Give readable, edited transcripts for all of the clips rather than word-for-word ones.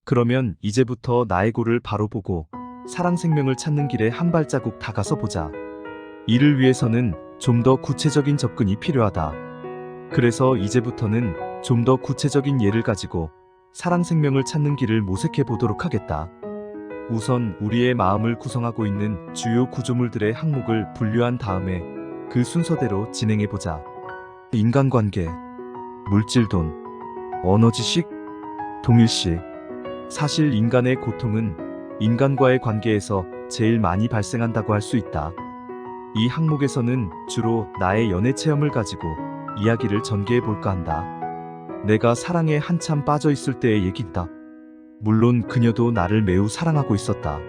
그러면 이제부터 나의 골을 바로 보고 사랑 생명을 찾는 길에 한 발자국 다가서 보자. 이를 위해서는 좀 더 구체적인 접근이 필요하다. 그래서 이제부터는 좀 더 구체적인 예를 가지고 사랑 생명을 찾는 길을 모색해 보도록 하겠다. 우선 우리의 마음을 구성하고 있는 주요 구조물들의 항목을 분류한 다음에 그 순서대로 진행해 보자. 인간관계, 물질돈, 언어지식, 동일시. 사실 인간의 고통은 인간과의 관계에서 제일 많이 발생한다고 할 수 있다. 이 항목에서는 주로 나의 연애 체험을 가지고 이야기를 전개해 볼까 한다. 내가 사랑에 한참 빠져 있을 때의 얘기다. 물론 그녀도 나를 매우 사랑하고 있었다.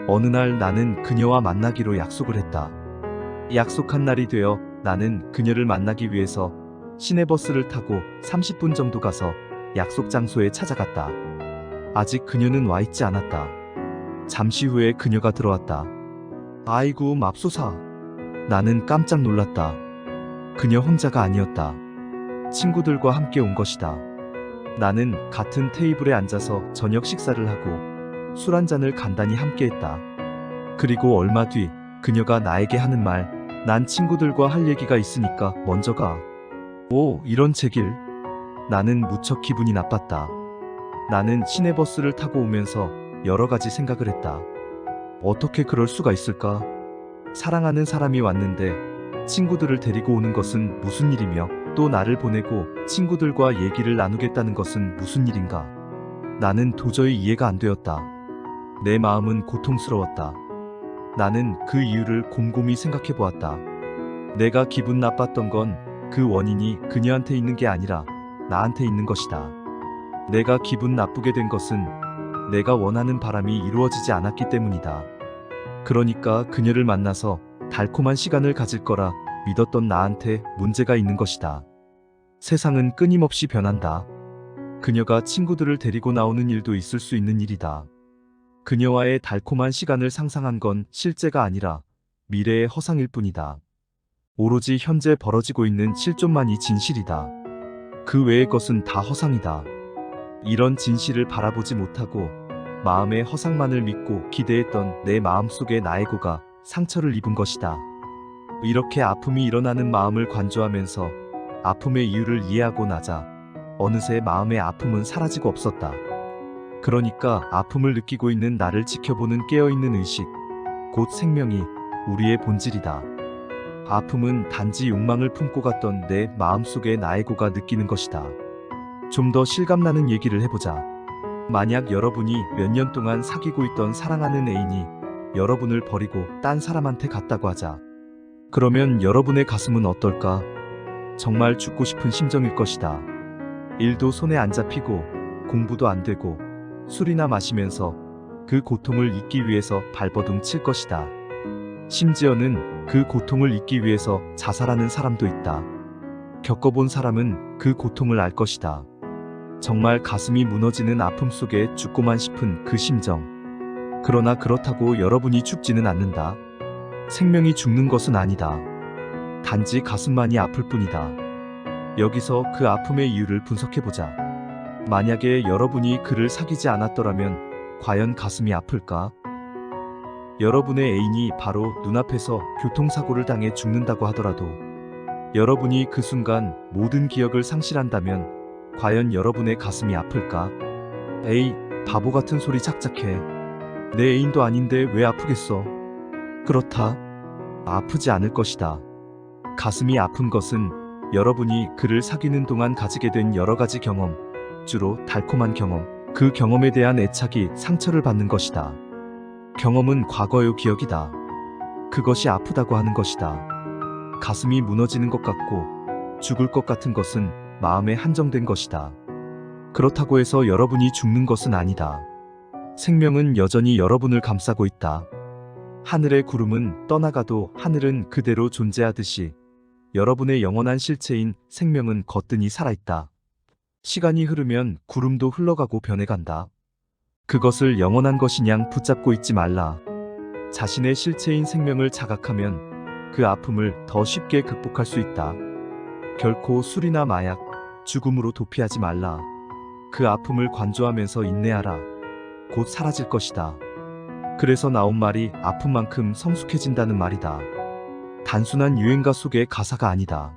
어느 날 나는 그녀와 만나기로 약속을 했다. 약속한 날이 되어 나는 그녀를 만나기 위해서 시내버스를 타고 30분 정도 가서 약속 장소에 찾아갔다. 아직 그녀는 와 있지 않았다. 잠시 후에 그녀가 들어왔다. 아이고 맙소사. 나는 깜짝 놀랐다. 그녀 혼자가 아니었다. 친구들과 함께 온 것이다. 나는 같은 테이블에 앉아서 저녁 식사를 하고 술 한 잔을 간단히 함께 했다. 그리고 얼마 뒤 그녀가 나에게 하는 말, 난 친구들과 할 얘기가 있으니까 먼저 가. 오, 이런 제길. 나는 무척 기분이 나빴다. 나는 시내버스를 타고 오면서 여러 가지 생각을 했다. 어떻게 그럴 수가 있을까? 사랑하는 사람이 왔는데 친구들을 데리고 오는 것은 무슨 일이며 또 나를 보내고 친구들과 얘기를 나누겠다는 것은 무슨 일인가? 나는 도저히 이해가 안 되었다. 내 마음은 고통스러웠다. 나는 그 이유를 곰곰이 생각해 보았다. 내가 기분 나빴던 건 그 원인이 그녀한테 있는 게 아니라 나한테 있는 것이다. 내가 기분 나쁘게 된 것은 내가 원하는 바람이 이루어지지 않았기 때문이다. 그러니까 그녀를 만나서 달콤한 시간을 가질 거라 믿었던 나한테 문제가 있는 것이다. 세상은 끊임없이 변한다. 그녀가 친구들을 데리고 나오는 일도 있을 수 있는 일이다. 그녀와의 달콤한 시간을 상상한 건 실제가 아니라 미래의 허상일 뿐이다. 오로지 현재 벌어지고 있는 실존만이 진실이다. 그 외의 것은 다 허상이다. 이런 진실을 바라보지 못하고 마음의 허상만을 믿고 기대했던 내 마음속의 나의 고가 상처를 입은 것이다. 이렇게 아픔이 일어나는 마음을 관조하면서 아픔의 이유를 이해하고 나자 어느새 마음의 아픔은 사라지고 없었다. 그러니까 아픔을 느끼고 있는 나를 지켜보는 깨어있는 의식, 곧 생명이 우리의 본질이다. 아픔은 단지 욕망을 품고 갔던 내 마음속의 나의 고가 느끼는 것이다. 좀 더 실감나는 얘기를 해보자. 만약 여러분이 몇 년 동안 사귀고 있던 사랑하는 애인이 여러분을 버리고 딴 사람한테 갔다고 하자. 그러면 여러분의 가슴은 어떨까? 정말 죽고 싶은 심정일 것이다. 일도 손에 안 잡히고 공부도 안 되고 술이나 마시면서 그 고통을 잊기 위해서 발버둥 칠 것이다. 심지어는 그 고통을 잊기 위해서 자살하는 사람도 있다. 겪어본 사람은 그 고통을 알 것이다. 정말 가슴이 무너지는 아픔 속에 죽고만 싶은 그 심정. 그러나 그렇다고 여러분이 죽지는 않는다. 생명이 죽는 것은 아니다. 단지 가슴만이 아플 뿐이다. 여기서 그 아픔의 이유를 분석해보자. 만약에 여러분이 그를 사귀지 않았더라면 과연 가슴이 아플까? 여러분의 애인이 바로 눈앞에서 교통사고를 당해 죽는다고 하더라도 여러분이 그 순간 모든 기억을 상실한다면 과연 여러분의 가슴이 아플까? 에이, 바보 같은 소리 착착해. 내 애인도 아닌데 왜 아프겠어? 그렇다. 아프지 않을 것이다. 가슴이 아픈 것은 여러분이 그를 사귀는 동안 가지게 된 여러 가지 경험, 주로 달콤한 경험, 그 경험에 대한 애착이 상처를 받는 것이다. 경험은 과거의 기억이다. 그것이 아프다고 하는 것이다. 가슴이 무너지는 것 같고 죽을 것 같은 것은 마음에 한정된 것이다. 그렇다고 해서 여러분이 죽는 것은 아니다. 생명은 여전히 여러분을 감싸고 있다. 하늘의 구름은 떠나가도 하늘은 그대로 존재하듯이 여러분의 영원한 실체인 생명은 거뜬히 살아있다. 시간이 흐르면 구름도 흘러가고 변해간다. 그것을 영원한 것이냥 붙잡고 있지 말라. 자신의 실체인 생명을 자각하면 그 아픔을 더 쉽게 극복할 수 있다. 결코 술이나 마약, 죽음으로 도피하지 말라. 그 아픔을 관조하면서 인내하라. 곧 사라질 것이다. 그래서 나온 말이 아픈 만큼 성숙해진다는 말이다. 단순한 유행가 속의 가사가 아니다.